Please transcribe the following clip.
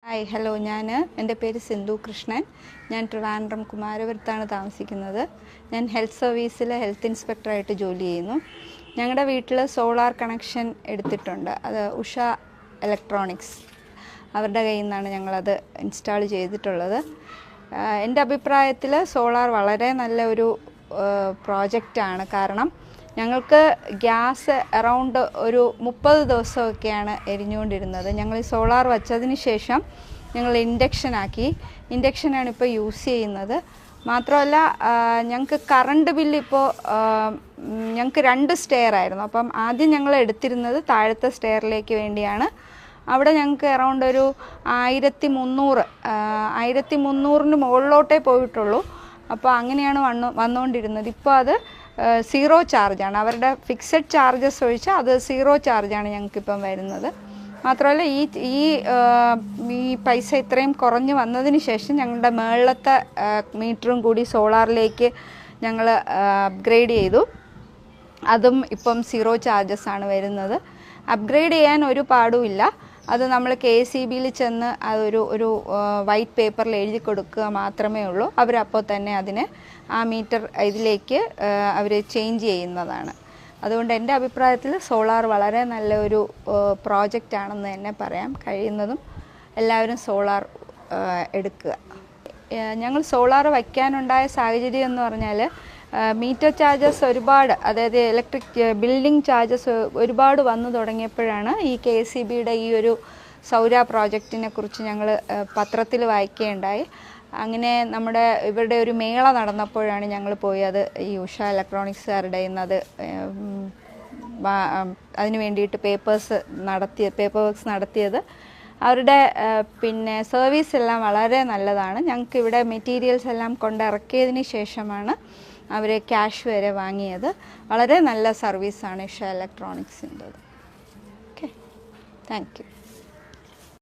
Hi hello എൻ്റെ പേര് സിന്ധു കൃഷ്ണൻ. ഞാൻ ട്രിവാൻഡ്രം കുമാരപുരത്താണ് താമസിക്കുന്നത്. ഞാൻ ഹെൽത്ത് സർവീസിൽ ഹെൽത്ത് ഇൻസ്പെക്ടറായിട്ട് ജോലി ചെയ്യുന്നു. ഞങ്ങളുടെ വീട്ടിൽ സോളാർ കണക്ഷൻ എടുത്തിട്ടുണ്ട്. അത് ഉഷ ഇലക്ട്രോണിക്സ് അവരുടെ കയ്യിൽ നിന്നാണ് ഞങ്ങളത് ഇൻസ്റ്റാൾ ചെയ്തിട്ടുള്ളത്. എൻ്റെ അഭിപ്രായത്തിൽ സോളാർ വളരെ നല്ല ഒരു പ്രോജക്റ്റാണ്. കാരണം ഞങ്ങൾക്ക് ഗ്യാസ് അറൗണ്ട് ഒരു 30 ദിവസമൊക്കെയാണ് എരിഞ്ഞുകൊണ്ടിരുന്നത്. ഞങ്ങൾ ഈ സോളാർ വച്ചതിന് ശേഷം ഞങ്ങൾ ഇൻഡക്ഷനാണ് ഇപ്പോൾ യൂസ് ചെയ്യുന്നത്. മാത്രമല്ല ഞങ്ങൾക്ക് കറണ്ട് ബില്ല് ഇപ്പോൾ ഞങ്ങൾക്ക് 2 സ്റ്റെയർ ആയിരുന്നു. അപ്പം ആദ്യം ഞങ്ങൾ എടുത്തിരുന്നത് താഴത്തെ സ്റ്റെയറിലേക്ക് വേണ്ടിയാണ്. അവിടെ ഞങ്ങൾക്ക് അറൗണ്ട് ഒരു 1300 മുകളിലോട്ടേ പോയിട്ടുള്ളൂ. അപ്പോൾ അങ്ങനെയാണ് വന്നുകൊണ്ടിരുന്നത്. ഇപ്പോൾ അത് 0 ചാർജാണ്. അവരുടെ ഫിക്സഡ് ചാർജസ് ഒഴിച്ചാൽ അത് 0 ചാർജാണ് ഞങ്ങൾക്കിപ്പം വരുന്നത്. മാത്രമല്ല ഈ പൈസ ഇത്രയും കുറഞ്ഞ് വന്നതിന് ശേഷം ഞങ്ങളുടെ മുകളിലത്തെ മീറ്ററും കൂടി സോളാറിലേക്ക് ഞങ്ങൾ അപ്ഗ്രേഡ് ചെയ്തു. അതും ഇപ്പം 0 ചാർജസ് ആണ് വരുന്നത്. അപ്ഗ്രേഡ് ചെയ്യാൻ ഒരു പാടുമില്ല. അത് നമ്മൾ KSEBയിൽ ചെന്ന് ഒരു വൈറ്റ് പേപ്പറിൽ എഴുതി കൊടുക്കുക മാത്രമേ ഉള്ളൂ. അവരപ്പോൾ തന്നെ അതിന് ആ മീറ്റർ ഇതിലേക്ക് അവർ ചേഞ്ച് ചെയ്യുന്നതാണ്. അതുകൊണ്ട് എൻ്റെ അഭിപ്രായത്തിൽ സോളാർ വളരെ നല്ലൊരു പ്രോജക്റ്റാണെന്ന് തന്നെ പറയാം. കഴിയുന്നതും എല്ലാവരും സോളാർ എടുക്കുക. ഞങ്ങൾ സോളാർ വയ്ക്കാനുണ്ടായ സാഹചര്യം എന്ന് പറഞ്ഞാൽ മീറ്റർ ചാർജസ് ഒരുപാട്, അതായത് ഇലക്ട്രിക് ബിൽഡിംഗ് ചാർജസ് ഒരുപാട് വന്നു തുടങ്ങിയപ്പോഴാണ് ഈ KSEBയുടെ ഈ ഒരു സൗര പ്രോജക്റ്റിനെ കുറിച്ച് ഞങ്ങൾ പത്രത്തിൽ വായിക്കുകയുണ്ടായി. അങ്ങനെ ഇവരുടെ ഒരു മേള നടന്നപ്പോഴാണ് ഞങ്ങൾ പോയി അത് ഈ ഉഷ ഇലക്ട്രോണിക്സുകാരുടെ അത് അതിന് വേണ്ടിയിട്ട് പേപ്പർ വർക്ക്സ് നടത്തിയത്. അവരുടെ സർവീസ് എല്ലാം വളരെ നല്ലതാണ്. ഞങ്ങൾക്ക് ഇവിടെ മെറ്റീരിയൽസ് എല്ലാം കൊണ്ടിറക്കിയതിന് ശേഷമാണ് അവർ ക്യാഷ് വരെ വാങ്ങിയത്. വളരെ നല്ല സർവീസാണ് ഉഷ ഇലക്ട്രോണിക്സിൻ്റെത്. Okay, thank U.